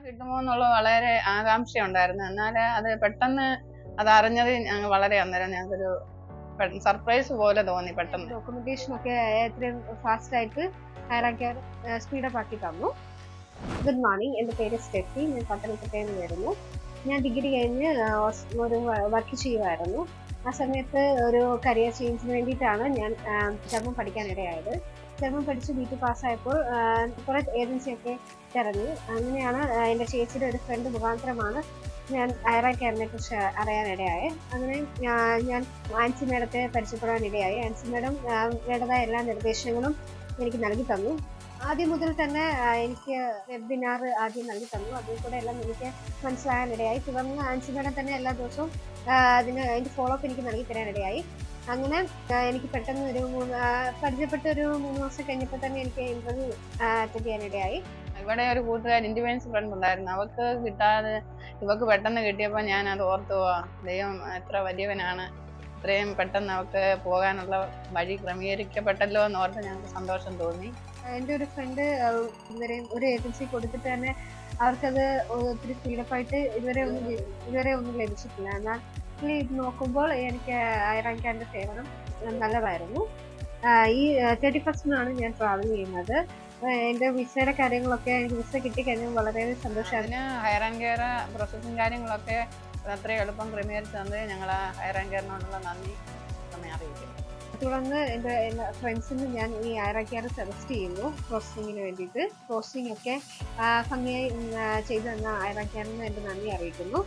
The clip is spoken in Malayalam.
കിട്ടുമോ എന്നുള്ള വളരെ ആകാംക്ഷ ഉണ്ടായിരുന്നു. എന്നാൽ അത് പെട്ടെന്ന് അതറിഞ്ഞത് ഞങ്ങൾ വളരെ അന്നേരം ഞങ്ങൾക്കൊരു സർപ്രൈസ് പോലെ തോന്നി. പെട്ടെന്ന് ഡോക്യുമെന്റേഷൻ ഒക്കെ എത്രയും ഫാസ്റ്റ് ആയിട്ട് ഹയറാക്കിയാൽ സ്പീഡപ്പ് ആക്കി തന്നു. ഗുഡ് മോർണിംഗ്, എൻ്റെ പേര് സ്റ്റെഫി, ഞാൻ പത്തനംതിട്ടയിൽ നിന്ന് വരുന്നു. ഞാൻ ഡിഗ്രി കഴിഞ്ഞ് ഒരു വർക്ക് ചെയ്യുമായിരുന്നു. ആ സമയത്ത് ഒരു കരിയർ ചേഞ്ചിന് വേണ്ടിയിട്ടാണ് ഞാൻ ജർമ്മൻ പഠിക്കാനിടയായത്. ജർമ്മൻ പഠിച്ച് ബി ടി പാസ്സായപ്പോൾ കുറേ ഏജൻസിയൊക്കെ തിരഞ്ഞു. അങ്ങനെയാണ് എൻ്റെ ചേച്ചിയുടെ ഒരു ഫ്രണ്ട് മുഖാന്തരമാണ് ഞാൻ ഹയറാക്കിയറിനെ കുറിച്ച് അറിയാനിടയായി. അങ്ങനെ ഞാൻ ആൻസി മേഡത്തെ പരിചയപ്പെടാനിടയായി. ആൻസി മേഡം വേണ്ടതായ എല്ലാ നിർദ്ദേശങ്ങളും എനിക്ക് നൽകി തന്നു. ആദ്യം മുതൽ തന്നെ എനിക്ക് വെബിനാർ ആദ്യം നൽകി തന്നു. അതിൽ കൂടെ എല്ലാം എനിക്ക് മനസ്സിലാകാനിടയായി. തുടർന്ന് ആൻസി മേഡം തന്നെ എല്ലാ ദിവസവും അതിൻ്റെ ഫോളോ അപ്പ് എനിക്ക് നൽകി തരാനിടയായി. അങ്ങനെ എനിക്ക് പെട്ടെന്ന് പരിചയപ്പെട്ട ഒരു 3 മാസം കഴിഞ്ഞപ്പോൾ തന്നെ എനിക്ക് ഇന്റർവ്യൂ അറ്റൻഡ് ചെയ്യാനിടയായി. ഇവിടെ ഒരു കൂട്ടുകാർ ഇൻഡിപെൻഡൻസ് ഫ്രണ്ട് ഉണ്ടായിരുന്നു. അവർക്ക് കിട്ടാതെ ഇവക്ക് പെട്ടെന്ന് കിട്ടിയപ്പോൾ ഞാൻ അത് ഓർത്തു പോവാ, ദൈവം എത്ര വലിയവനാണ്, ഇത്രയും പെട്ടെന്ന് അവർക്ക് പോകാനുള്ള വഴി ക്രമീകരിക്കപ്പെട്ടല്ലോ എന്ന് ഓർത്ത് ഞങ്ങൾക്ക് സന്തോഷം തോന്നി. എൻ്റെ ഒരു ഫ്രണ്ട് ഇതുവരെ ഒരു ഏജൻസി കൊടുത്തിട്ട് തന്നെ അവർക്കത് ഒത്തിരി സ്പീഡപ്പായിട്ട് ഇതുവരെ ഒന്നും ലഭിച്ചിട്ടില്ല. എന്നാൽ ഇത് നോക്കുമ്പോൾ എനിക്ക് ഹയറാക്കിയറിന്റെ സേവനം നല്ലതായിരുന്നു. ഈ 31st ഞാൻ ട്രാവൽ ചെയ്യുന്നത്. എൻ്റെ വിസയുടെ കാര്യങ്ങളൊക്കെ എനിക്ക് വിസ കിട്ടിക്കഴിഞ്ഞാൽ വളരെ സന്തോഷമാണ്. ഹയർ ആൻഡ് കെയർ പ്രോസസ്സിങ് കാര്യങ്ങളൊക്കെ അത്രയും എളുപ്പം ക്രമീകരിച്ച് തന്നത് ഞങ്ങൾ ഹയർ ആൻഡ് കെയറിനോടുള്ള നന്ദി അറിയിക്കുന്നു. തുടർന്ന് എൻ്റെ ഫ്രണ്ട്സിന് ഞാൻ ഈ ഹയറാക്കിയർ സജസ്റ്റ് ചെയ്യുന്നു പ്രോസസ്സിങ്ങിന് വേണ്ടിയിട്ട്. പ്രോസസ്സിംഗ് ഒക്കെ ഭംഗിയായി ചെയ്തു തന്ന ഹയറാക്കിയറിന് എൻ്റെ നന്ദി അറിയിക്കുന്നു.